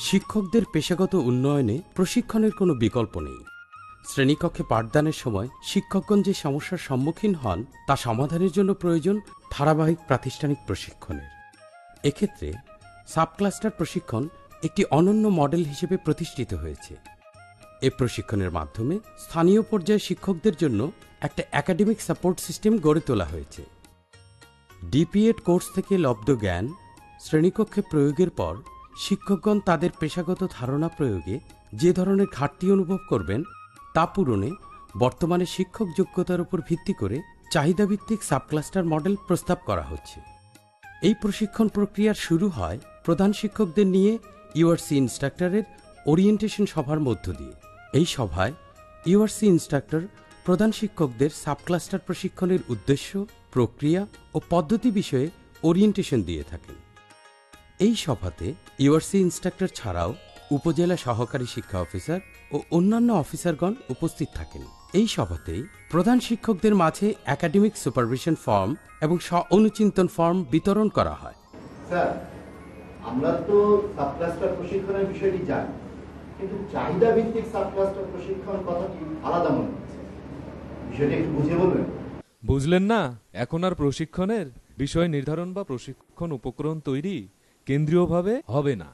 শিক্ষকদের পেশাগত উন্নয়নে প্রশিক্ষণের কোনো বিকল্প নেই। শ্রেণীকক্ষে পাঠদানের সময় শিক্ষকগণ যে সমস্যার সম্মুখীন হন তা সমাধানের জন্য প্রয়োজন ধারাবাহিক প্রাতিষ্ঠানিক প্রশিক্ষণের। এক্ষেত্রে সাবক্লাস্টার প্রশিক্ষণ একটি অনন্য মডেল হিসেবে প্রতিষ্ঠিত হয়েছে। এ প্রশিক্ষণের মাধ্যমে স্থানীয় পর্যায়ে শিক্ষকদের জন্য একটা একাডেমিক সাপোর্ট সিস্টেম গড়ে তোলা হয়েছে। ডিপিএড কোর্স থেকে লব্ধ জ্ঞান শ্রেণীকক্ষে প্রয়োগের পর শিক্ষকগণ তাদের পেশাগত ধারণা প্রয়োগে যে ধরনের ঘাটতি অনুভব করবেন তা পূরণে বর্তমানে শিক্ষক যোগ্যতার উপর ভিত্তি করে চাহিদাভিত্তিক সাবক্লাস্টার মডেল প্রস্তাব করা হচ্ছে। এই প্রশিক্ষণ প্রক্রিয়ার শুরু হয় প্রধান শিক্ষকদের নিয়ে ইউআরসি ইনস্ট্রাক্টরের ওরিয়েন্টেশন সভার মধ্য দিয়ে। এই সভায় ইউআরসি ইনস্ট্রাক্টর প্রধান শিক্ষকদের সাবক্লাস্টার প্রশিক্ষণের উদ্দেশ্য, প্রক্রিয়া ও পদ্ধতি বিষয়ে ওরিয়েন্টেশন দিয়ে থাকেন। এই সভাতে ইউআরসি ইনস্ট্রাক্টর ছাড়াও উপজেলা সহকারী শিক্ষা অফিসার ও অন্যান্য অফিসারগণ উপস্থিত থাকেন। এই সভাতেই প্রধান শিক্ষকদের মাঝে একাডেমিক সুপারভিশন ফর্ম এবং স্ব-অনুচিন্তন ফর্ম বিতরণ করা হয়। স্যার, আমরা তো সাবক্লাস্টার প্রশিক্ষণের বিষয়টি জানি, কিন্তু চাহিদা ভিত্তিক সাবক্লাস্টার প্রশিক্ষণ কথাটি আলাদা মনে হচ্ছে। বিষয়টি একটু বুঝিয়ে বলবেন? বুঝলেন না? এখন আর প্রশিক্ষণের বিষয় নির্ধারণ বা প্রশিক্ষণ উপকরণ তৈরি কেন্দ্রীয়ভাবে হবে না।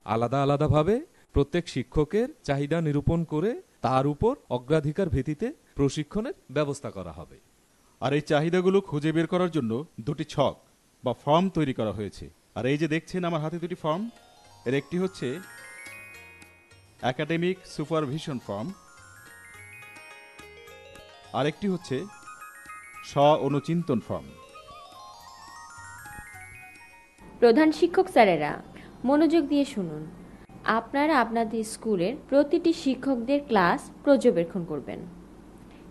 আলাদা আলাদাভাবে প্রত্যেক শিক্ষকের চাহিদা নিরূপণ করে তার উপর অগ্রাধিকার ভিত্তিতে প্রশিক্ষণের ব্যবস্থা করা হবে। আর এই চাহিদাগুলো খুঁজে বের করার জন্য দুটি ছক বা ফর্ম তৈরি করা হয়েছে। আর এই যে দেখছেন আমার হাতে দুটি ফর্ম, এর একটি হচ্ছে একাডেমিক সুপারভিশন ফর্ম, আরেকটি হচ্ছে স্ব-অনুচিন্তন ফর্ম। প্রধান শিক্ষক স্যারেরা মনোযোগ দিয়ে শুনুন। আপনারা আপনাদের স্কুলের প্রতিটি শিক্ষকদের ক্লাস পর্যবেক্ষণ করবেন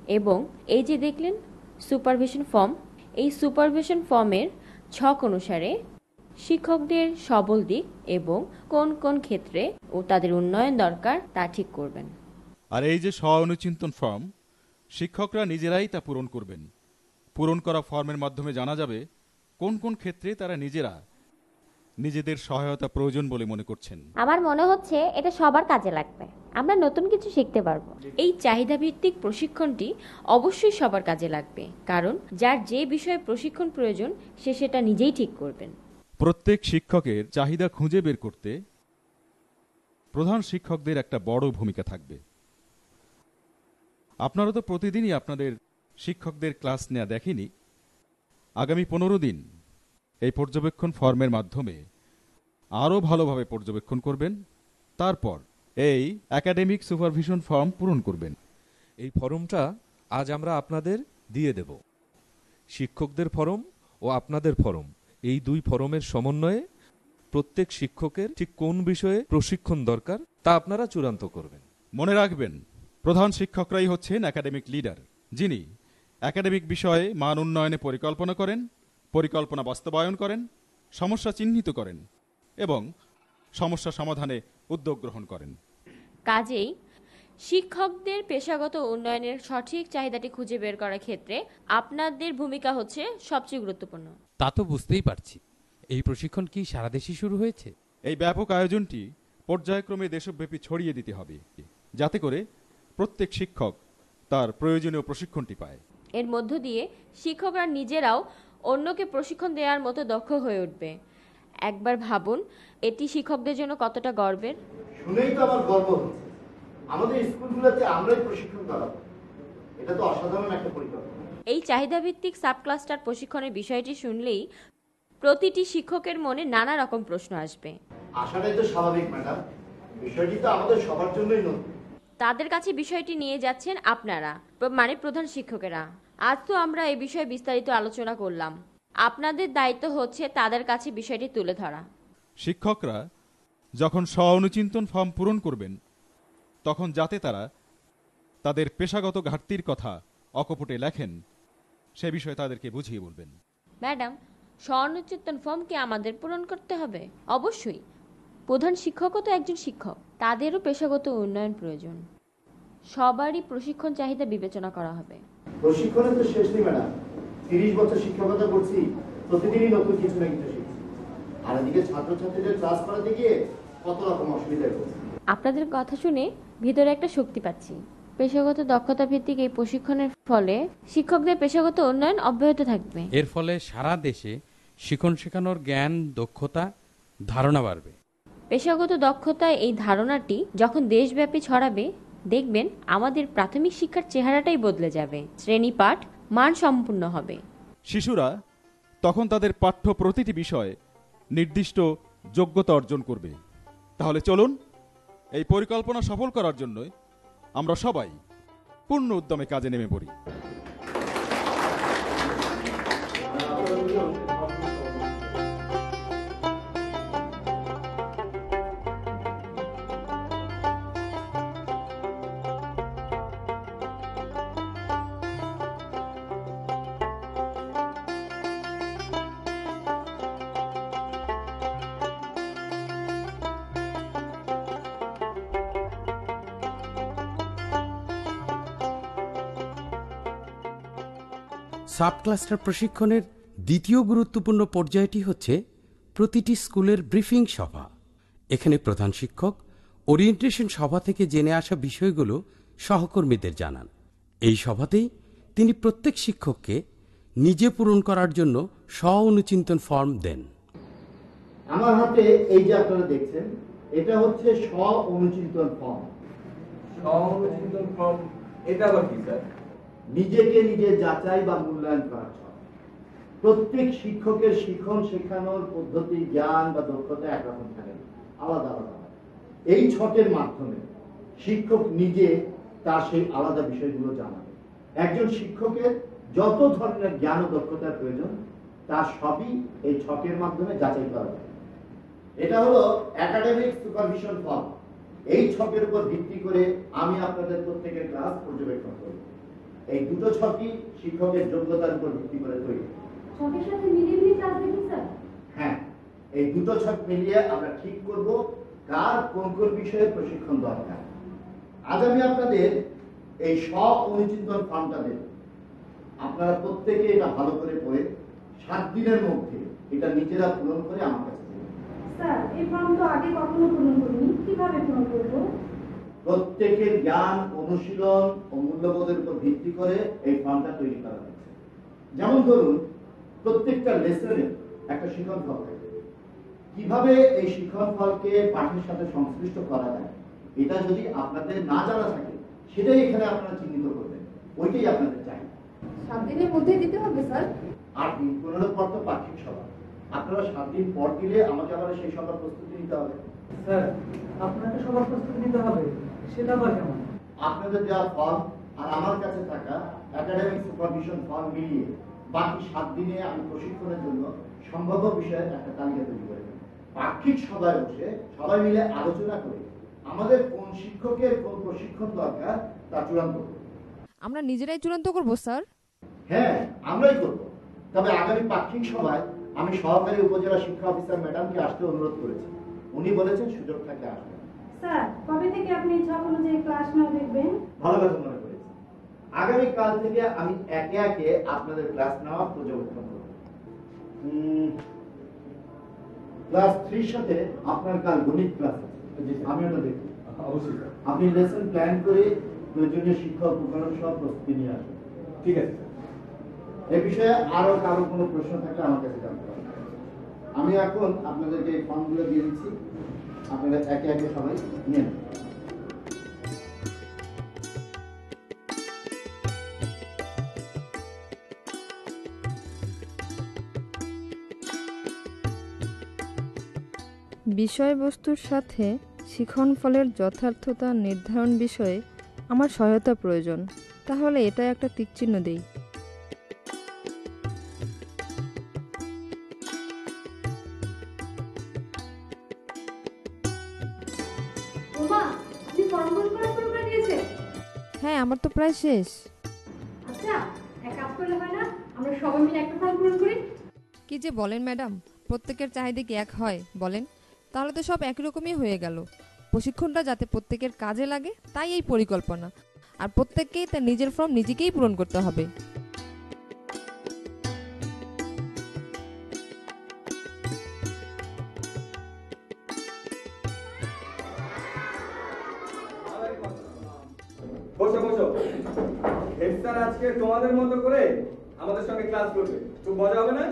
এবং এই যে দেখলেন সুপারভিশন ফর্ম, এই সুপারভিশন ফর্মের ছক অনুসারে শিক্ষকদের সবল দিক এবং কোন কোন ক্ষেত্রে ও তাদের উন্নয়ন দরকার তা ঠিক করবেন। আর এই যে স্ব-অনুচিন্তন ফর্ম, শিক্ষকরা নিজেরাই তা পূরণ করবেন। পূরণ করা ফর্মের মাধ্যমে জানা যাবে কোন কোন ক্ষেত্রে তারা নিজেদের সহায়তা প্রয়োজন বলে মনে করছেন। আমার মনে হচ্ছে এটা সবার কাজে লাগবে, আমরা নতুন কিছু শিখতে পারবো। এই চাহিদা ভিত্তিক প্রশিক্ষণটি অবশ্যই সবার কাজে লাগবে, কারণ যার যে বিষয়ে প্রশিক্ষণ প্রয়োজন সে সেটা নিজেই ঠিক করবেন। প্রত্যেক শিক্ষকের চাহিদা খুঁজে বের করতে প্রধান শিক্ষকদের একটা বড় ভূমিকা থাকবে। আপনারা তো প্রতিদিনই আপনাদের শিক্ষকদের ক্লাস নেওয়া দেখেনি। আগামী 15 দিন এই পর্যবেক্ষণ ফর্মের মাধ্যমে আরও ভালোভাবে পর্যবেক্ষণ করবেন। তারপর এই একাডেমিক সুপারভিশন ফর্ম পূরণ করবেন। এই ফর্মটা আজ আমরা আপনাদের দিয়ে দেব। শিক্ষকদের ফর্ম ও আপনাদের ফর্ম, এই দুই ফর্মের সমন্বয়ে প্রত্যেক শিক্ষকের ঠিক কোন বিষয়ে প্রশিক্ষণ দরকার তা আপনারা চূড়ান্ত করবেন। মনে রাখবেন, প্রধান শিক্ষকরাই হচ্ছেন একাডেমিক লিডার, যিনি একাডেমিক বিষয়ে মান উন্নয়নে পরিকল্পনা করেন, পরিকল্পনা বাস্তবায়ন করেন, সমস্যা চিহ্নিত করেন এবং সমস্যা সমাধানে উদ্যোগ গ্রহণ করেন। কাজেই শিক্ষকদের পেশাগত উন্নয়নের সঠিক চাহিদাটি খুঁজে বের করার ক্ষেত্রে আপনাদের ভূমিকা হচ্ছে সবচেয়ে গুরুত্বপূর্ণ। তা তো বুঝতেই পারছি। এই প্রশিক্ষণ কি সারা দেশে শুরু হয়েছে? এই ব্যাপক আয়োজনটি পর্যায়ক্রমে দেশব্যাপী ছড়িয়ে দিতে হবে, যাতে করে প্রত্যেক শিক্ষক তার প্রয়োজনীয় প্রশিক্ষণটি পায়। এর মধ্য দিয়ে শিক্ষকরা নিজেরাও অন্যকে প্রশিক্ষণ দেওয়ার মতো দক্ষ হয়ে উঠবে। একবার ভাবুন, এটি শিক্ষকদের জন্য কতটা গর্বের। শুনেই তো আমার গর্ব হচ্ছে। আমাদের স্কুলগুলোতে আমরাই প্রশিক্ষণ করাবো, এটা তো অসাধারণ একটা পরিকল্পনা। এই চাহিদা ভিত্তিক সাবক্লাস্টার প্রশিক্ষণের বিষয়টি শুনলেই প্রতিটি শিক্ষকের মনে নানা রকম প্রশ্ন আসবে। আশাটাই তো স্বাভাবিক ম্যাডাম, বিষয়টি তো আমাদের সবার জন্যই নতুন। তাদের কাছে বিষয়টি নিয়ে যাচ্ছেন আপনারা, মানে প্রধান শিক্ষকেরা। আজ তো আমরা এই বিষয়ে বিস্তারিত আলোচনা করলাম। আপনাদের দায়িত্ব হচ্ছে তাদের কাছে বিষয়টি তুলে ধরা। শিক্ষকরা যখন স্ব-অনুচিন্তন ফর্ম পূরণ করবেন, তখন যাতে তারা তাদের পেশাগত ঘাটতির কথা অকপটে লেখেন, সে বিষয়ে তাদেরকে বুঝিয়ে বলবেন। ম্যাডাম, স্ব-অনুচিন্তন ফর্ম কি আমাদের পূরণ করতে হবে? অবশ্যই। প্রধান শিক্ষকও তো একজন শিক্ষক, তাদেরও পেশাগত উন্নয়ন প্রয়োজন। সবারই প্রশিক্ষণ চাহিদা বিবেচনা করা হবে। প্রশিক্ষণের তো শেষ নেই ম্যাডাম। 30 বছর শিক্ষকতা করছি, প্রতিদিনই নতুন কিছু না কিছু শিখছি। আর এদিকে ছাত্রছাত্রীদের ক্লাস করাতে গিয়ে কত রকম অসুবিধায় পড়ছে। আপনাদের কথা শুনে ভিতরে একটা শক্তি পাচ্ছি। পেশাগত দক্ষতা ভিত্তিক এই প্রশিক্ষণের ফলে শিক্ষকদের পেশাগত উন্নয়ন অব্যাহত থাকবে। এর ফলে সারা দেশে শিখন শেখানোর জ্ঞান, দক্ষতা, ধারণা বাড়বে। পেশাগত দক্ষতা এই ধারণাটি যখন দেশব্যাপী ছড়াবে, দেখবেন আমাদের প্রাথমিক শিক্ষার চেহারাটাই বদলে যাবে। শ্রেণীপাঠ মানসম্পন্ন হবে। শিশুরা তখন তাদের পাঠ্য প্রতিটি বিষয়ে নির্দিষ্ট যোগ্যতা অর্জন করবে। তাহলে চলুন এই পরিকল্পনা সফল করার জন্য আমরা সবাই পূর্ণ উদ্যমে কাজে নেমে পড়ি। সাব ক্লাস্টার প্রশিক্ষণের দ্বিতীয় গুরুত্বপূর্ণ পর্যায়টি হচ্ছে প্রতিটি স্কুলের ব্রিফিং সভা। এখানে প্রধান শিক্ষক ওরিয়েন্টেশন সভা থেকে জেনে আসা বিষয়গুলো সহকর্মীদের জানান। এই সভাতেই তিনি প্রত্যেক শিক্ষককে নিজে পূরণ করার জন্য স্ব-অনুচিন্তন ফর্ম দেন। আমার হাতে এই যে আপনারা দেখছেন, এটা হচ্ছে স্ব-অনুচিন্তন ফর্ম। স্ব-অনুচিন্তন ফর্ম এটা আবার কি স্যার? নিজেকে নিজে যাচাই বা মূল্যায়ন করার ছক। প্রত্যেক শিক্ষকের শিখন শেখানোর পদ্ধতি, জ্ঞান বা দক্ষতা একরকম থাকে না, আলাদা আলাদা। এই ছকের মাধ্যমে শিক্ষক নিজে তার সেই আলাদা বিষয়গুলো জানাবে। একজন শিক্ষকের যত ধরনের জ্ঞান ও দক্ষতার প্রয়োজন, তার সবই এই ছকের মাধ্যমে যাচাই করা যায়। এটা হলো একাডেমিক সুপারভিশন ফর্ম। এই ছকের উপর ভিত্তি করে আমি আপনাদের প্রত্যেকের ক্লাস পর্যবেক্ষণ করব। এই দুটো ছকই শিক্ষকের যোগ্যতার উপর ভিত্তি করে তৈরি। ছকের সাথে মিলিয়ে ক্লাস দেখি স্যার? হ্যাঁ, এই দুটো ছক মিলিয়ে আমরা ঠিক করব কার কোন কোন বিষয়ে প্রশিক্ষণ দরকার। আজ আমি আপনাদের এই স্ব-অনুচিন্তন ফর্মটা দেব। আপনারা প্রত্যেকে এটা ভালো করে পড়ে 7 দিনের মধ্যে এটা নিজেরা পূরণ করে আমার কাছে দেবেন। স্যার, এই ফর্ম তো আগে কখনো পূরণ করিনি, কিভাবে পূরণ করব? প্রত্যেকের জ্ঞান, অনুশীলন ও মূল্যবোধের উপর ভিত্তি করে এই ফর্মটা তৈরি করা হয়েছে। যেমন ধরুন, প্রত্যেকটা লেসনে একটা শিখন ফল থাকে। কিভাবে এই শিখন ফলকে পাঠের সাথে সংশ্লিষ্ট করা যায়, এটা যদি আপনাদের না জানা থাকে, সেটাই এখানে আপনারা চিহ্নিত করবেন। ওইটাই আপনাদের চাই। 7 দিনের মধ্যে দিতে হবে স্যার? 8 দিন, 15 পর তো পাক্ষিক সভা। আপনারা 7 দিন পর দিলে আমাকে আবার সেই সভার প্রস্তুতি নিতে হবে। স্যার, আপনাকে সবার প্রস্তুতি নিতে হবে, সেটা আবার কেমন? আপনাদের দেওয়া ফর্ম আর আমার কাছে থাকা একাডেমিক সুপারভিশন ফর্ম মিলিয়ে বাকি 7 দিনে আমি প্রশিক্ষণের জন্য সম্ভাব্য বিষয়ের একটা তালিকা তৈরি করে দেব। পাক্ষিক সভায় বসে সবাই মিলে আলোচনা করে আমাদের কোন শিক্ষকের কোন প্রশিক্ষণ দরকার তা চূড়ান্ত করব। আমরা নিজেরাই চূড়ান্ত করব স্যার? হ্যাঁ, আমরাই করব। তবে আগামী পাক্ষিক সভায় আমি সহকারী উপজেলা শিক্ষা অফিসার ম্যাডামকে আসতে অনুরোধ করেছি। উনি বলেছেন সুযোগ থাকলে আসবেন। স্যার, কবে থেকে আপনি ছক অনুযায়ী ক্লাস নাও দেখবেন? ভালো কথা মনে করেছি। আগামী কাল থেকে আমি একে একে আপনাদের ক্লাস নেওয়া পর্যবেক্ষণ করব। ক্লাস 3 সাথে আপনার কাল গণিত ক্লাস আছে। আমি ওটা দেখি। অবশ্যই। আপনি লেসন প্ল্যান করে প্রয়োজনীয় শিক্ষা উপকরণ সব প্রস্তুতি নিয়ে আসবেন। ঠিক আছে। এই বিষয়ে আরো কারো কোনো প্রশ্ন থাকলে আমার কাছে জানতে পারেন। আমি এখন আপনাদেরকে এই ফর্মগুলো দিয়ে দিচ্ছি, আপনারা একে একে সবাই নিয়ে নেন। বিষয়বস্তুর সাথে শিখন ফলের যথার্থতা নির্ধারণ বিষয়ে আমার সহায়তা প্রয়োজন। তাহলে এটা একটা টিকচিহ্ন দেই। ওমা, আপনি ফর্ম পূরণ করা শুরু করে দিয়েছেন? হ্যাঁ, আমার তো প্রায় শেষ। আচ্ছা, এক কাজ করলে হয় না, আমরা সবাই মিলে একটা ফর্ম পূরণ করি? কি যে বলেন ম্যাডাম, প্রত্যেকের চাহিদা কি এক হয় বলেন? তাহলে তো সব একই রকমই হয়ে গেল। প্রশিক্ষণটা যাতে প্রত্যেকের কাজে লাগে তাই এই পরিকল্পনা। আর প্রত্যেককেই তার নিজের ফর্ম নিজেকেই পূরণ করতে হবে। বসো বসো। হেড স্যার আজকে তোমাদের মতো করে আমাদের সঙ্গে ক্লাস করবে, খুব মজা হবে না?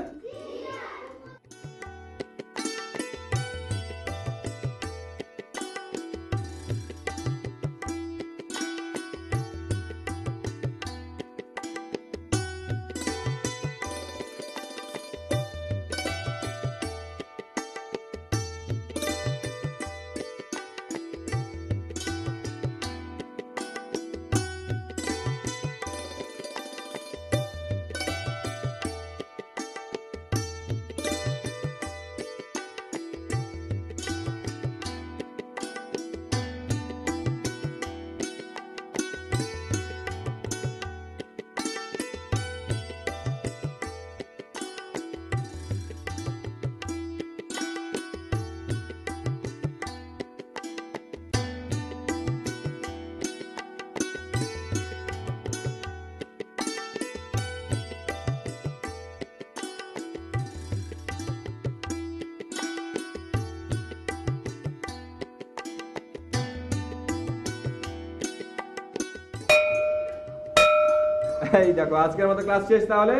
এই দেখো, আজকের মতো ক্লাস শেষ তাহলে।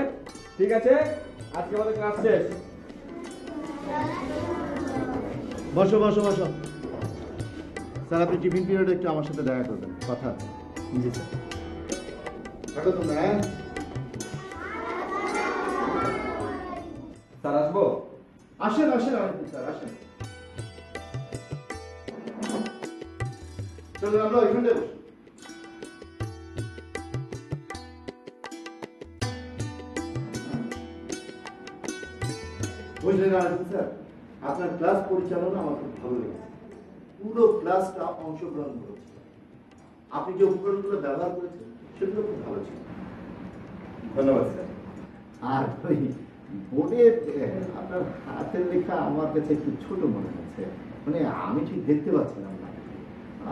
ঠিক আছে, আজকের মতো ক্লাস শেষ। বসো বসো বসো। স্যার আপনি টিফিন পিরিয়ডে একটু আমার সাথে দেখা করবেন, কথা আছে। জি স্যার। থাকো তোমরা। হ্যাঁ স্যার আসবো? আসেন আসেন স্যার আসেন। চলুন আমরা ওইখানে বসি। বুঝলেন স্যার, আপনার ক্লাস পরিচালনা আমার খুব ভালো লেগেছে। পুরো ক্লাসটা অংশগ্রহণ করেছে। আপনি যে উপকরণগুলো ব্যবহার করেছেন সেগুলো খুব ভালো ছিল। ধন্যবাদ স্যার। আর ওই বোর্ডে আপনার হাতের লেখা আমার কাছে একটু ছোট মনে হচ্ছে, মানে আমি ঠিক দেখতে পাচ্ছিলাম না।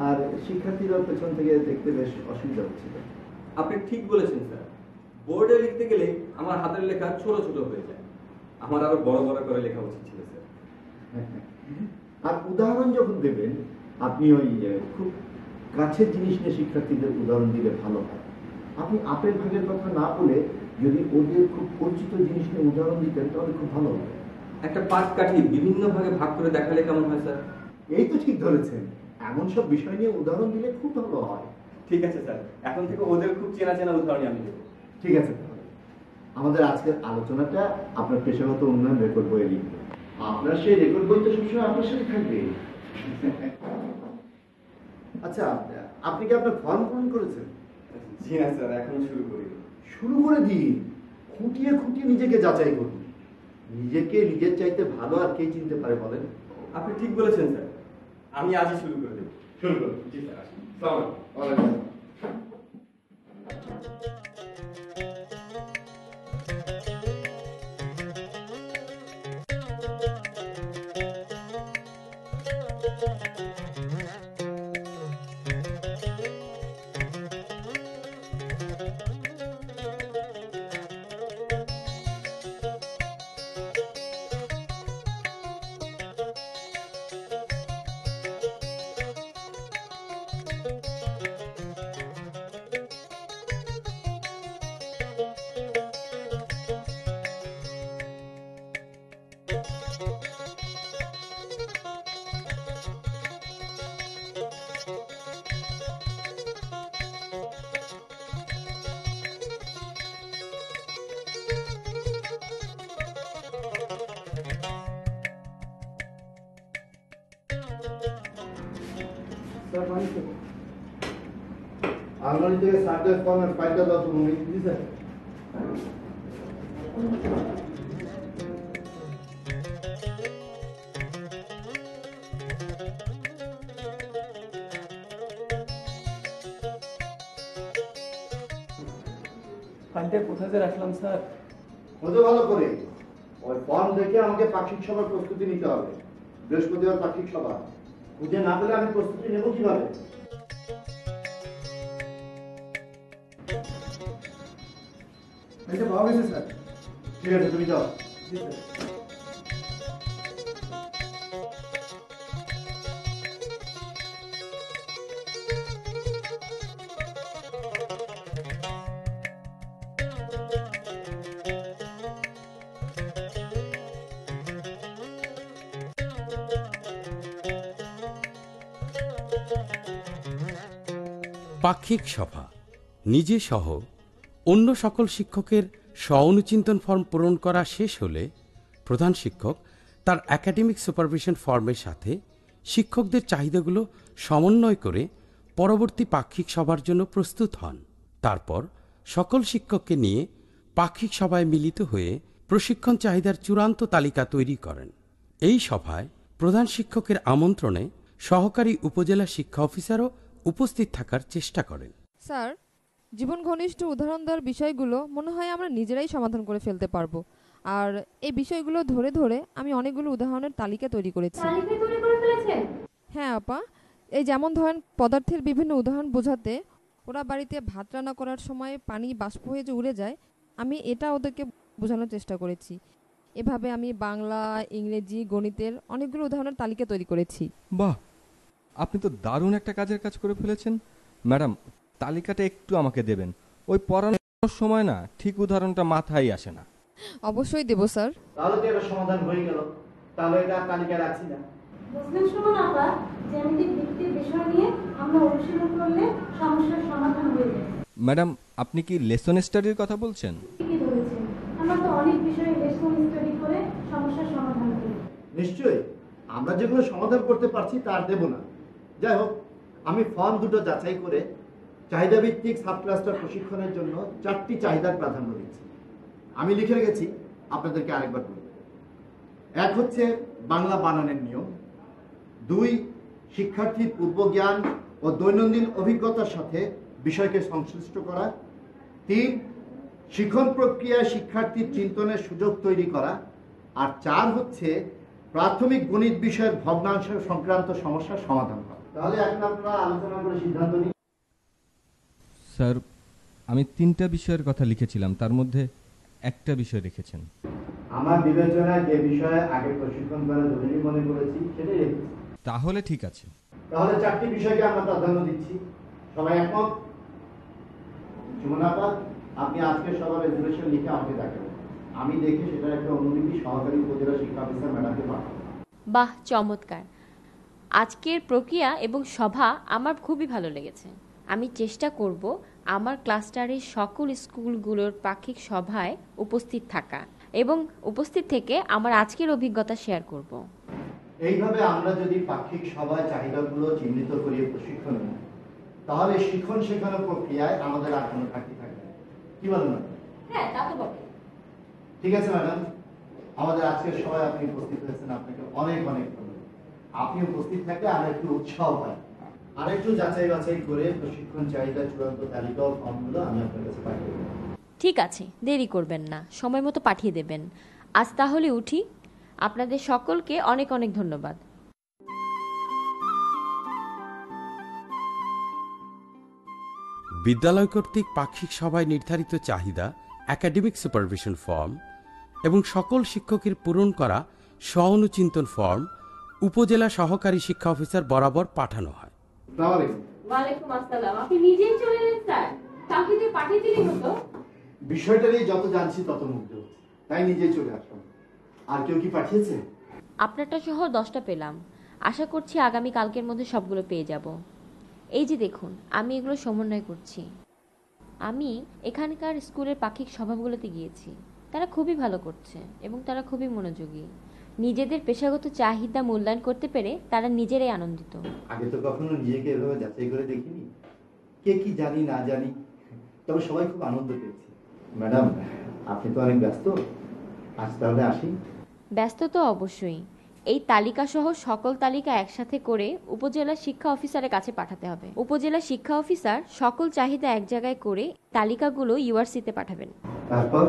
আর শিক্ষার্থীরা পেছন থেকে দেখতে বেশ অসুবিধা হচ্ছিল। আপনি ঠিক বলেছেন স্যার, বোর্ডে লিখতে গেলে আমার হাতের লেখা ছোট ছোট হয়ে যায়। আমার আরো বড় বড় করে লেখা উচিত ছিল স্যার। আর উদাহরণ যখন দেবেন আপনি ওই খুব কাছের জিনিস নিয়ে শিক্ষার্থীদের উদাহরণ দিলে ভালো হয়। আপনি আপেল ভাগের কথা না বলে যদি ওদের খুব পরিচিত জিনিস নিয়ে উদাহরণ দিতেন তাহলে খুব ভালো হবে। একটা পাট কাঠি বিভিন্ন ভাগে ভাগ করে দেখালে কেমন হয় স্যার? এই তো ঠিক ধরেছেন, এমন সব বিষয় নিয়ে উদাহরণ দিলে খুব ভালো হয়। ঠিক আছে স্যার, এখন থেকে ওদের খুব চেনা চেনা উদাহরণ আমি দেবো। ঠিক আছে, তাহলে আমাদের আজকের আলোচনাটা আপনার পেশাগত উন্নয়ন রেকর্ড বইয়ে লিখবে। আপনার সেই রেকর্ড বই তো সবসময় আপনার সাথে থাকবে। আচ্ছা, আপনি কি আপনার ফর্ম পূরণ করেছেন? জি না স্যার, এখনো শুরু করিনি। শুরু করে দিন, খুঁটিয়ে খুঁটিয়ে নিজেকে যাচাই করুন। নিজেকে নিজের চাইতে ভালো আর কে চিনতে পারে বলেন? আপনি ঠিক বলেছেন স্যার, আমি আজই শুরু করে দেবো। শুরু করুন। জি স্যার, আসুন। আসসালামু আলাইকুম। আলমারি থেকে সার্জার ফর্মের ফাইলটা দাও তো মনে দিছে। ফাইলটা কোথায় যে রাখলাম স্যার? খোঁজো ভালো করে। ওই ফর্ম দেখে আমাকে পাক্ষিক সভার প্রস্তুতি নিতে হবে। বৃহস্পতিবার পাক্ষিক সভা, খুঁজে না পেলে আমি প্রস্তুতি নেব কিভাবে? এটা পাওয়া গেছে স্যার। ঠিক আছে, তুমি যাও। জি স্যার। পাক্ষিক সভা নিজে সহ অন্য সকল শিক্ষকের স্ব-অনুচিন্তন ফর্ম পূরণ করা শেষ হলে প্রধান শিক্ষক তার একাডেমিক সুপারভিশন ফর্মের সাথে শিক্ষকদের চাহিদাগুলো সমন্বয় করে পরবর্তী পাক্ষিক সভার জন্য প্রস্তুত হন। তারপর সকল শিক্ষককে নিয়ে পাক্ষিক সভায় মিলিত হয়ে প্রশিক্ষণ চাহিদার চূড়ান্ত তালিকা তৈরি করেন। এই সভায় প্রধান শিক্ষকের আমন্ত্রণে সহকারী উপজেলা শিক্ষা অফিসারও উপস্থিত থাকার চেষ্টা করেন। স্যার, জীবন ঘনিষ্ঠ উদাহরণ দেওয়ার বিষয়গুলো মনে হয় আমরা নিজেরাই সমাধান করে ফেলতে পারবো। আর এই বিষয়গুলো ধরে ধরে আমি অনেকগুলো উদাহরণের তালিকা তৈরি করেছি। তালিকা তৈরি করে ফেলেছেন? হ্যাঁ আপা, এই যেমন ধরেন পদার্থের বিভিন্ন উদাহরণ বোঝাতে ওরা বাড়িতে ভাত রান্না করার সময় পানি বাষ্প হয়ে যে উড়ে যায়, আমি এটা ওদেরকে বোঝানোর চেষ্টা করেছি। এভাবে আমি বাংলা, ইংরেজি, গণিতের অনেকগুলো উদাহরণের তালিকা তৈরি করেছি। বাহ, আপনি তো দারুণ একটা কাজের কাজ করে ফেলেছেন। ম্যাডাম, তালিকাটা একটু আমাকে দেবেন। ওই পড়ানোর সময় না ঠিক উদাহরণটা মাথায় আসে না। অবশ্যই দেব স্যার। তাহলে তো এটা সমাধান হয়ে গেল, তাহলে এটা তালিকায় রাখছি না। বুঝলেন সুমন আপা, জ্যামিতিক ভিত্তিক বিষয় নিয়ে আমরা অনুশীলন করলে সমস্যার সমাধান হয়ে যায়। ম্যাডাম, আপনি কি লেসন স্টাডির কথা বলছেন? ঠিকই ধরেছেন, আমরা তো অনেক বিষয়ে লেসন স্টাডি করে সমস্যার সমাধান করি। নিশ্চয়ই, আমরা যেগুলো সমাধান করতে পারছি তার দেব না। যাই হোক, আমি ফর্ম দুটো যাচাই করে চাহিদা ভিত্তিক সাব ক্লাস্টার প্রশিক্ষণের জন্য 4টি চাহিদার প্রাধান্য দিচ্ছি। আমি লিখে রেখেছি, আপনাদেরকে আরেকবার বলি। 1 হচ্ছে বাংলা বানানের নিয়ম। 2, শিক্ষার্থীর পূর্ব জ্ঞান ও দৈনন্দিন অভিজ্ঞতার সাথে বিষয়কে সংশ্লিষ্ট করা। 3, শিক্ষণ প্রক্রিয়ায় শিক্ষার্থীর চিন্তনের সুযোগ তৈরি করা। আর 4 হচ্ছে প্রাথমিক গণিত বিষয়ের ভগ্নাংশ সংক্রান্ত সমস্যার সমাধান করা। তাহলে এখন আপনারা আলোচনা করে সিদ্ধান্ত নিন। স্যার, আমি 3টা বিষয়ের কথা লিখেছিলাম, তার মধ্যে একটা বিষয় রেখেছেন। আমার বিবেচনায় যে বিষয়ে আগে প্রশিক্ষণ করা জরুরি মনে করেছি সেটাই রেখেছি। তাহলে ঠিক আছে। তাহলে 4টি বিষয়কে আমরা প্রাধান্য দিচ্ছি। সবাই একমত? সুমন আপা, আপনি আজকে সবার রেজুলেশন লিখে আমাকে দেখাবেন। আমি দেখে সেটার একটা অনুলিপি সহকারী উপজেলা শিক্ষা অফিসার ম্যাডামকে পাঠাবো। বাহ, চমৎকার! আজকের প্রক্রিয়া এবং সভা আমার খুবই ভালো লেগেছে। আমি চেষ্টা করব আমার ক্লাস্টারের সকল স্কুলগুলোর পাক্ষিক সভায় উপস্থিত থাকা এবং উপস্থিত থেকে আমার আজকের অভিজ্ঞতা শেয়ার করব। এইভাবে আমরা যদি পাক্ষিক সভায় চাহিদাগুলো চিহ্নিত করিয়ে প্রশিক্ষণ নিই, তাহলে শিক্ষণ শেখানোর প্রক্রিয়ায় আমাদের আর কোনো ঘাটতি থাকবে না। কি বলেন? হ্যাঁ, তা তো বটে। ঠিক আছে ম্যাডাম, আমাদের আজকের সভায় আপনি উপস্থিত হয়েছেন, আপনাকে অনেক অনেক ধন্যবাদ। আপনি উপস্থিত থাকলে আমরা একটু উৎসাহ পাই। আর একটু যাচাই বাছাই করে প্রশিক্ষণ চাহিদা চূড়ান্ত তালিকা ও ফর্মগুলো আমি আপনার কাছে পাঠিয়ে দেব। ঠিক আছে, দেরি করবেন না, সময় মতো পাঠিয়ে দেবেন। আজ তাহলে উঠি। আপনাদের সকলকে অনেক অনেক ধন্যবাদ। বিদ্যালয় কর্তৃক পাক্ষিক সভায় নির্ধারিত চাহিদা, একাডেমিক সুপারভিশন ফর্ম এবং সকল শিক্ষকের পূরণ করা স্ব-অনুচিন্তন ফর্ম উপজেলা সহকারী শিক্ষা অফিসার বরাবর পাঠানো হয়। ওয়ালাইকুম আসসালাম। আপনি নিজেই চলে এলেন স্যার? কাউকে দিয়ে পাঠিয়ে দিলেই হতো। বিষয়টা নিয়ে যত জানছি তত মুগ্ধ হচ্ছি, তাই নিজেই চলে আসলাম। আর কেউ কি পাঠিয়েছে? আপনারটা সহ 10টা পেলাম। আশা করছি আগামী কালকের মধ্যে সবগুলো পেয়ে যাব। এই যে দেখুন, আমি এগুলো সমন্বয় করছি। আমি এখানকার স্কুলের পাক্ষিক সভাগুলোতে গিয়েছি। তারা খুবই ভালো করছে এবং তারা খুবই মনোযোগী। নিজেদের পেশাগত চাহিদা মূল্যায়ন করতে পেরে তারা নিজেরাই আনন্দিত। আগে তো কখনো নিজেকে এভাবে যাচাই করে দেখিনি, কে কি জানি না জানি, তবে সবাই খুব আনন্দ পেয়েছে। ম্যাডাম, আপনি তো অনেক ব্যস্ত, আজ তাহলে আসি। ব্যস্ত তো অবশ্যই। এই তালিকা সহ সকল তালিকা একসাথে করে উপজেলা শিক্ষা অফিসারের কাছে পাঠাতে হবে। উপজেলা শিক্ষা অফিসার সকল চাহিদা এক জায়গায় করে তালিকাগুলো ইউআরসিতে পাঠাবেন। তারপর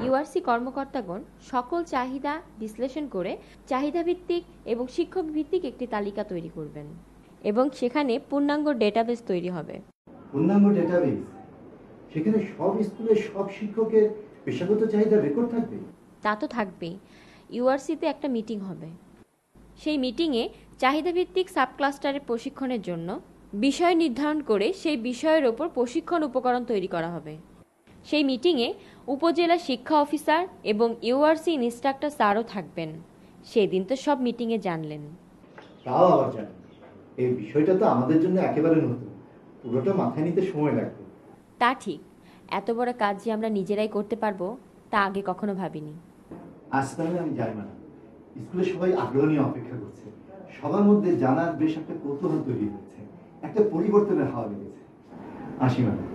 ইউআরসি কর্মকর্তাগণ সকল চাহিদা বিশ্লেষণ করে চাহিদা ভিত্তিক এবং শিক্ষক ভিত্তিক একটি তালিকা তৈরি করবেন এবং সেখানে পূর্ণাঙ্গ ডেটাবেস তৈরি হবে। পূর্ণাঙ্গ ডেটাবেস? সেখানে সব স্কুলের সব শিক্ষকের পেশাগত চাহিদা রেকর্ড থাকবে? তা তো থাকবেই। ইউআরসিতে একটা মিটিং হবে। সেই মিটিংয়ে চাহিদা ভিত্তিক সাব ক্লাস্টারের প্রশিক্ষণের জন্য বিষয় নির্ধারণ করে সেই বিষয়ের ওপর প্রশিক্ষণ উপকরণ তৈরি করা হবে। সেই মিটিংয়ে উপজেলা শিক্ষা অফিসার এবং ইউআরসি ইনস্ট্রাক্টর স্যারও থাকবেন। সেদিন তো সব মিটিংয়ে জানলেন। তাও আবার জানেন, এই বিষয়টা তো আমাদের জন্য একেবারে নতুন। পুরোটা মাথায় নিতে সময় লাগবে। তা ঠিক, এত বড় কাজ যে আমরা নিজেরাই করতে পারবো তা আগে কখনো ভাবিনি। আজ তাহলে আমি যাই ম্যাডাম। স্কুলে সবাই আগ্রহ নিয়ে অপেক্ষা করছে, সবার মধ্যে জানার বেশ একটা কৌতূহল তৈরি হয়েছে, একটা পরিবর্তনের হাওয়া লেগেছে। আসি ম্যাডাম।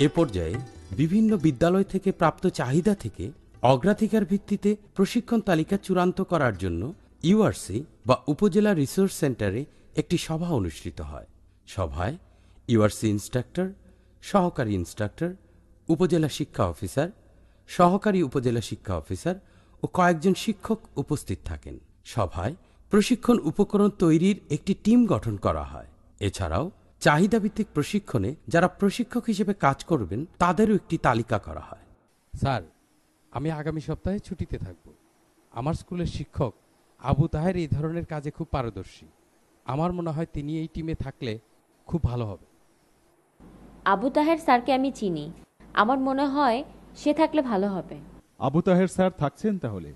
এ পর্যায়ে বিভিন্ন বিদ্যালয় থেকে প্রাপ্ত চাহিদা থেকে অগ্রাধিকার ভিত্তিতে প্রশিক্ষণ তালিকা চূড়ান্ত করার জন্য ইউআরসি বা উপজেলা রিসোর্স সেন্টারে একটি সভা অনুষ্ঠিত হয়। সভায় ইউআরসি ইন্সট্রাক্টর, সহকারী ইন্সট্রাক্টর, উপজেলা শিক্ষা অফিসার, সহকারী উপজেলা শিক্ষা অফিসার ও কয়েকজন শিক্ষক উপস্থিত থাকেন। সভায় প্রশিক্ষণ উপকরণ তৈরির একটি টিম গঠন করা হয়। এছাড়াও চাহিদাভিত্তিক প্রশিক্ষণে যারা প্রশিক্ষক হিসেবে কাজ করবেন তাদেরও একটি তালিকা করা হয়। স্যার, আমি আগামী সপ্তাহে ছুটিতে থাকব। আমার স্কুলের শিক্ষক আবু তাহের এই ধরনের কাজে খুব পারদর্শী। আমার মনে হয় তিনি এই টিমে থাকলে খুব ভালো হবে। আবু তাহের স্যারকে আমি চিনি, আমার মনে হয় সে থাকলে ভালো হবে। আবু তাহের স্যার থাকছেন তাহলে?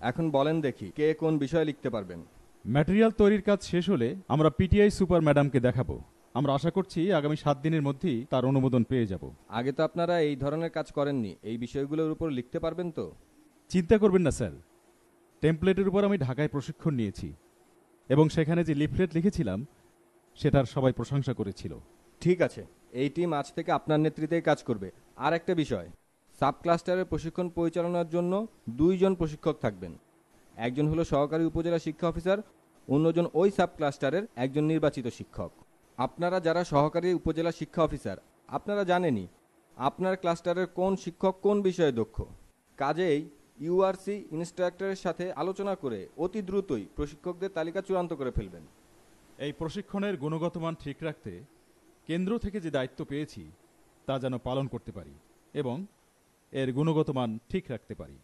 এখন বলেন দেখি কে কোন বিষয়ে লিখতে পারবেন। ম্যাটেরিয়াল তৈরির কাজ শেষ হলে আমরা পিটিআই সুপার ম্যাডামকে দেখাবো। আমরা আশা করছি আগামী 7 দিনের মধ্যেই তার অনুমোদন পেয়ে যাব। আগে তো আপনারা এই ধরনের কাজ করেননি, এই বিষয়গুলোর উপর লিখতে পারবেন তো? চিন্তা করবেন না স্যার, টেমপ্লেটের উপর আমি ঢাকায় প্রশিক্ষণ নিয়েছি এবং সেখানে যে লিফলেট লিখেছিলাম সেটার সবাই প্রশংসা করেছিল। ঠিক আছে, এই টিম আজ থেকে আপনার নেতৃত্বেই কাজ করবে। আর একটা বিষয়, সাব ক্লাস্টারের প্রশিক্ষণ পরিচালনার জন্য 2 জন প্রশিক্ষক থাকবেন। একজন হলো সহকারী উপজেলা শিক্ষা অফিসার, অন্যজন ওই সাব ক্লাস্টারের একজন নির্বাচিত শিক্ষক। আপনারা যারা সহকারী উপজেলা শিক্ষা অফিসার, আপনারা জানেনই আপনার ক্লাস্টারের কোন শিক্ষক কোন বিষয়ে দক্ষ। কাজেই ইউআরসি ইনস্ট্রাক্টরের সাথে আলোচনা করে অতি দ্রুতই প্রশিক্ষকদের তালিকা চূড়ান্ত করে ফেলবেন। এই প্রশিক্ষণের গুণগত মান ঠিক রাখতে কেন্দ্র থেকে যে দায়িত্ব পেয়েছি তা যেন পালন করতে পারি এবং এর গুণগত মান ঠিক রাখতে পারি।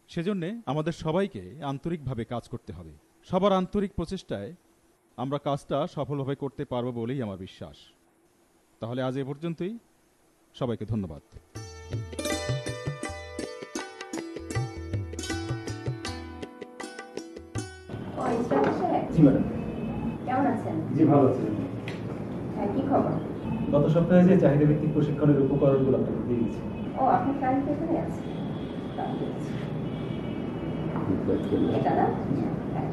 সেজন্য আমাদের সবাইকে আন্তরিকভাবে কাজ করতে হবে। সবার আন্তরিক প্রচেষ্টায় আমরা কাজটা সফলভাবে করতে পারব বলেই আমার বিশ্বাস। তাহলে আজ এ পর্যন্তই, সবাইকে ধন্যবাদ। কেমন আছেন? জি ভালো আছি। হ্যাঁ, কি খবর? গত সপ্তাহে যে চাহিদা ভিত্তিক প্রশিক্ষণের উপকরণগুলো আপনাকে দিয়ে দিয়েছি। ও, আপনার কারেন্ট এখানে আছে। এটা না? হ্যাঁ।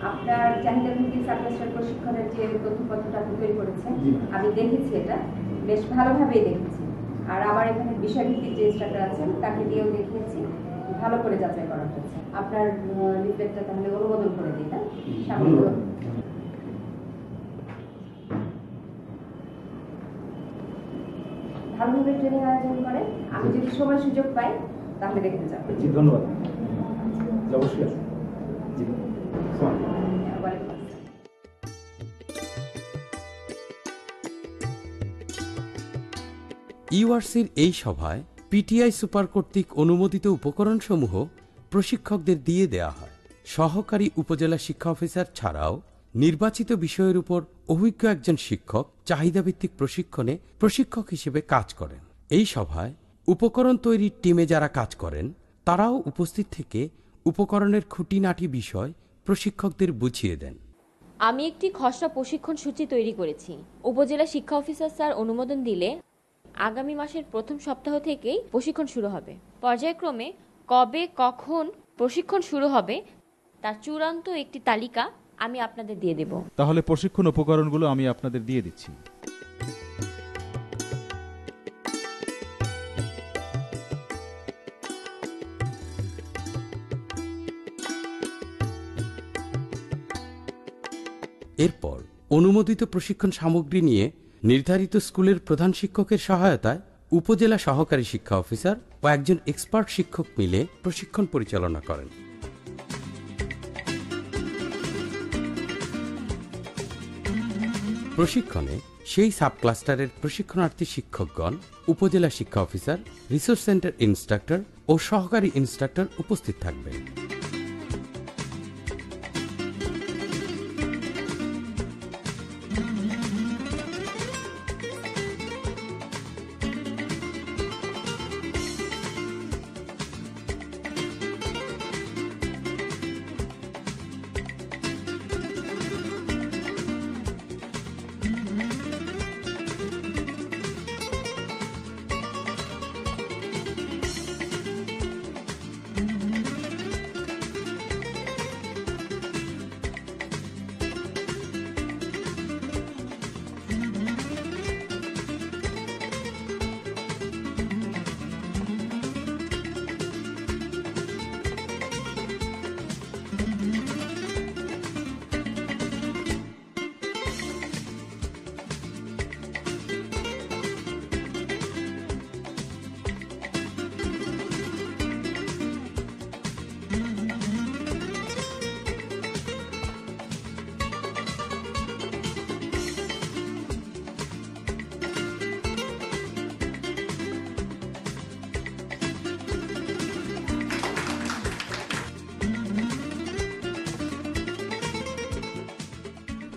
আপনার চাহিদা ভিত্তিক সাবক্লাস্টার প্রশিক্ষণের যে তথ্যপত্রটা আপনি তৈরি করেছেন, আমি দেখেছি, এটা বেশ ভালোভাবেই দেখেছি। আর আমার এখানে বিষয়ভিত্তিক যে ইনস্ট্রাক্টর আছেন তাকে দিয়েও দেখিয়েছি, ভালো করে যাচাই করা হয়েছে। আপনার লিফলেটটা তাহলে অনুমোদন করে দিই, না? সামনে ভালোভাবে ট্রেনিং আয়োজন করেন। আমি যদি সময় সুযোগ পাই তাহলে দেখতে যাবো। জি ধন্যবাদ। অবশ্যই আছে। জি। ইউআরসির এই সভায় পিটিআই সুপার কর্তৃক অনুমোদিত উপকরণসমূহ প্রশিক্ষকদের দিয়ে দেয়া হয়। সহকারী উপজেলা শিক্ষা অফিসার ছাড়াও নির্বাচিত বিষয়ের উপর অভিজ্ঞ একজন শিক্ষক চাহিদাভিত্তিক প্রশিক্ষণে প্রশিক্ষক হিসেবে কাজ করেন। এই সভায় উপকরণ তৈরির টিমে যারা কাজ করেন তারাও উপস্থিত থেকে উপকরণের খুঁটিনাটি বিষয় প্রশিক্ষকদের বুঝিয়ে দেন। আমি একটি খসড়া প্রশিক্ষণ সূচি তৈরি করেছি। উপজেলা শিক্ষা অফিসার স্যার অনুমোদন দিলে আগামী মাসের প্রথম সপ্তাহ থেকেই প্রশিক্ষণ শুরু হবে। পর্যায়ক্রমে কবে কখন প্রশিক্ষণ শুরু হবে তার চূড়ান্ত একটি তালিকা আমি আপনাদের দিয়ে দেব। তাহলে প্রশিক্ষণ উপকরণগুলো আমি আপনাদের দিয়ে দিচ্ছি। এরপর অনুমোদিত প্রশিক্ষণ সামগ্রী নিয়ে নির্ধারিত স্কুলের প্রধান শিক্ষকের সহায়তায় উপজেলা সহকারী শিক্ষা অফিসার ও একজন এক্সপার্ট শিক্ষক মিলে প্রশিক্ষণ পরিচালনা করেন। প্রশিক্ষণে সেই সাব ক্লাস্টারের প্রশিক্ষণার্থী শিক্ষকগণ, উপজেলা শিক্ষা অফিসার, রিসোর্স সেন্টার ইন্সট্রাক্টর ও সহকারী ইন্সট্রাক্টর উপস্থিত থাকবেন।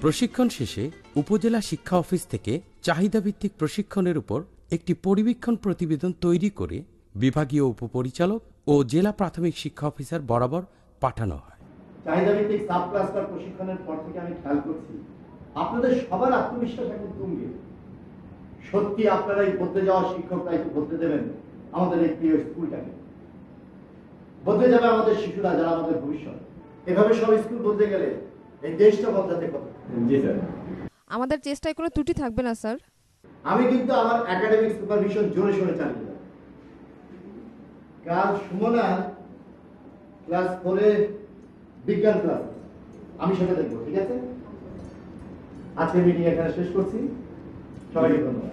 প্রশিক্ষণ শেষে উপজেলা শিক্ষা অফিস থেকে চাহিদাভিত্তিক প্রশিক্ষণের উপর একটি পরিবীক্ষণ প্রতিবেদন তৈরি করে বিভাগীয় উপপরিচালক ও জেলা প্রাথমিক শিক্ষা অফিসার বরাবর পাঠানো হয়। চাহিদাভিত্তিক সাব ক্লাস্টার প্রশিক্ষণের পর থেকে আমি খেয়াল করছি আপনাদের সবার আত্মবিশ্বাস এখন তুঙ্গে। সত্যি আপনারা এই বদলে যাওয়া শিক্ষকরা একটু বদলে দেবেন আমাদের এই প্রিয় স্কুলটাকে। বদলে যাবে আমাদের শিশুরা, যারা আমাদের ভবিষ্যৎ। এভাবে সব স্কুল বদলে গেলে এই দেশটা বদলাতে কত। জি স্যার, আমাদের চেষ্টায় কোনো ত্রুটি থাকবে না স্যার। আমি কিন্তু আমার একাডেমিক সুপারভিশন জোরে সোরে চালিয়ে যাব। কাল সুমনা ক্লাস 4 বিজ্ঞান ক্লাস আমি সেটা দেখবো, ঠিক আছে? আজকে মিটিং এখানে শেষ করছি। সবাইকে ধন্যবাদ।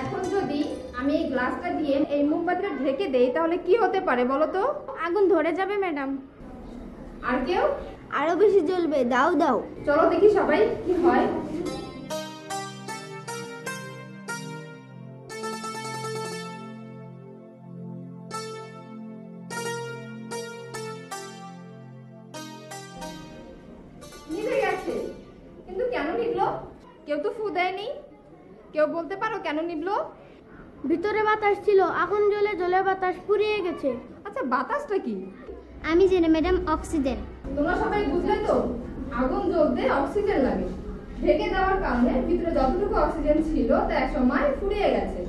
এখন যদি আমি এই গ্লাসটা দিয়ে এই মোমবাতিটা ঢেকে দেই তাহলে কি হতে পারে বলো তো? আগুন ধরে যাবে ম্যাডাম। আর কেউ? আরো বেশি জ্বলবে। দাও দাও। চলো দেখি সবাই কি হয়। নিভে গেছে, কিন্তু কেন নিভলো? কেউ তো ফু দেয়নি। কেউ বলতে পারো কেন নিভলো? ভিতরে বাতাস ছিল, আগুন জ্বলে জ্বলে বাতাস পুড়িয়ে গেছে। আচ্ছা, বাতাসটা কি? আমি জানি ম্যাডাম, অক্সিজেন। তোমরা সবাই বুঝলে তো? আগুন জ্বলতে অক্সিজেন লাগে। ঢেকে দেওয়ার কারণে ভিতরে যতটুকু অক্সিজেন ছিল তা একসময় ফুরিয়ে গেছে।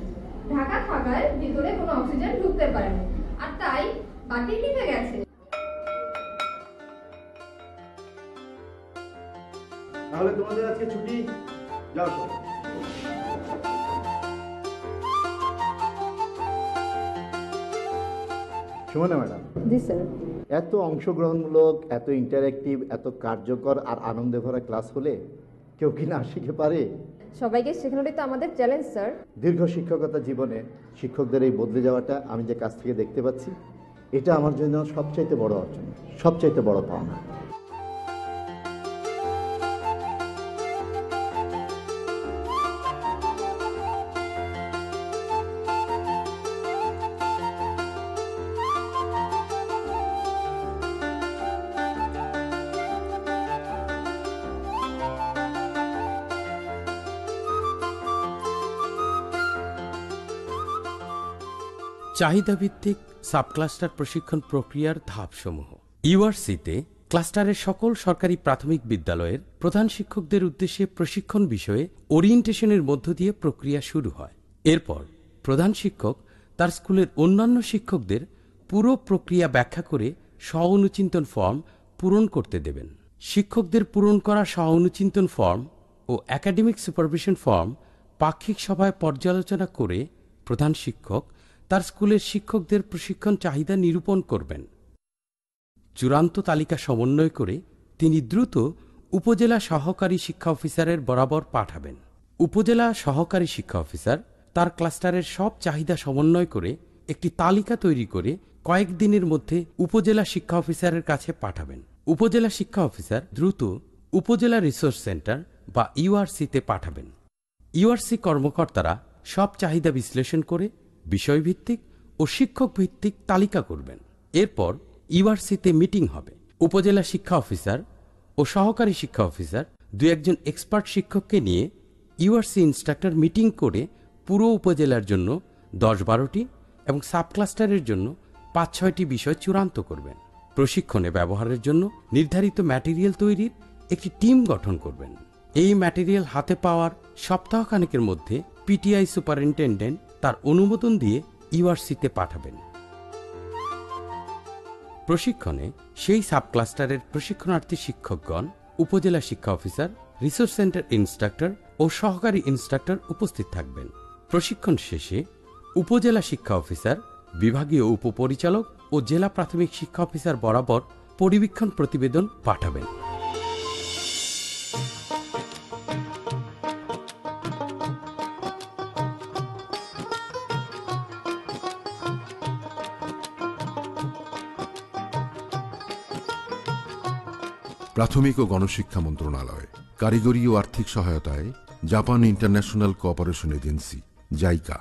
ঢাকা থাকায় ভিতরে কোনো অক্সিজেন ঢুকতে পারেনি, আর তাই বাতি নিভে গেছে। তাহলে তোমাদের আজকে ছুটি, যাও সবাই। সুমনা ম্যাডাম। জি স্যার। এত অংশগ্রহণমূলক, এত ইন্টারেক্টিভ, এত কার্যকর আর আনন্দে ভরা ক্লাস হলে কেউ কি না শিখে পারে? সবাইকে শেখানোটাই তো আমাদের চ্যালেঞ্জ স্যার। দীর্ঘ শিক্ষকতা জীবনে শিক্ষকদের এই বদলে যাওয়াটা আমি যে কাছ থেকে দেখতে পাচ্ছি, এটা আমার জন্য সবচাইতে বড় অর্জন, সবচাইতে বড় পাওনা। চাহিদাভিত্তিক সাবক্লাস্টার প্রশিক্ষণ প্রক্রিয়ার ধাপসমূহ। ইউআরসিতে ক্লাস্টারের সকল সরকারি প্রাথমিক বিদ্যালয়ের প্রধান শিক্ষকদের উদ্দেশ্যে প্রশিক্ষণ বিষয়ে ওরিয়েন্টেশনের মধ্য দিয়ে প্রক্রিয়া শুরু হয়। এরপর প্রধান শিক্ষক তার স্কুলের অন্যান্য শিক্ষকদের পুরো প্রক্রিয়া ব্যাখ্যা করে স্ব-অনুচিন্তন ফর্ম পূরণ করতে দেবেন। শিক্ষকদের পূরণ করা স্ব-অনুচিন্তন ফর্ম ও একাডেমিক সুপারভিশন ফর্ম পাক্ষিক সভায় পর্যালোচনা করে প্রধান শিক্ষক তার স্কুলের শিক্ষকদের প্রশিক্ষণ চাহিদা নিরূপণ করবেন। চূড়ান্ত তালিকা সমন্বয় করে তিনি দ্রুত উপজেলা সহকারী শিক্ষা অফিসারের বরাবর পাঠাবেন। উপজেলা সহকারী শিক্ষা অফিসার তার ক্লাস্টারের সব চাহিদা সমন্বয় করে একটি তালিকা তৈরি করে কয়েকদিনের মধ্যে উপজেলা শিক্ষা অফিসারের কাছে পাঠাবেন। উপজেলা শিক্ষা অফিসার দ্রুত উপজেলা রিসোর্স সেন্টার বা ইউআরসিতে পাঠাবেন। ইউআরসি কর্মকর্তারা সব চাহিদা বিশ্লেষণ করে বিষয়ভিত্তিক ও শিক্ষক ভিত্তিক তালিকা করবেন। এরপর ইউআরসিতে মিটিং হবে। উপজেলা শিক্ষা অফিসার ও সহকারী শিক্ষা অফিসার 2-1 এক্সপার্ট শিক্ষককে নিয়ে ইউআরসি ইনস্ট্রাক্টর মিটিং করে পুরো উপজেলার জন্য 10-12টি এবং সাবক্লাস্টারের জন্য 5-6টি বিষয় চূড়ান্ত করবেন। প্রশিক্ষণে ব্যবহারের জন্য নির্ধারিত ম্যাটেরিয়াল তৈরির একটি টিম গঠন করবেন। এই ম্যাটেরিয়াল হাতে পাওয়ার সপ্তাহখানেকের মধ্যে পিটিআই সুপারিনটেন্ডেন্ট তার অনুমোদন দিয়ে ইউআরসিতে পাঠাবেন। প্রশিক্ষণে সেই সাবক্লাস্টারের প্রশিক্ষণার্থী শিক্ষকগণ, উপজেলা শিক্ষা অফিসার, রিসোর্স সেন্টার ইনস্ট্রাক্টর ও সহকারী ইনস্ট্রাক্টর উপস্থিত থাকবেন। প্রশিক্ষণ শেষে উপজেলা শিক্ষা অফিসার, বিভাগীয় উপপরিচালক ও জেলা প্রাথমিক শিক্ষা অফিসার বরাবর পরিবীক্ষণ প্রতিবেদন পাঠাবেন। প্রাথমিক ও গণশিক্ষা মন্ত্রণালয়, কারিগরি ও আর্থিক সহায়তায় Japan international cooperation agency JICA.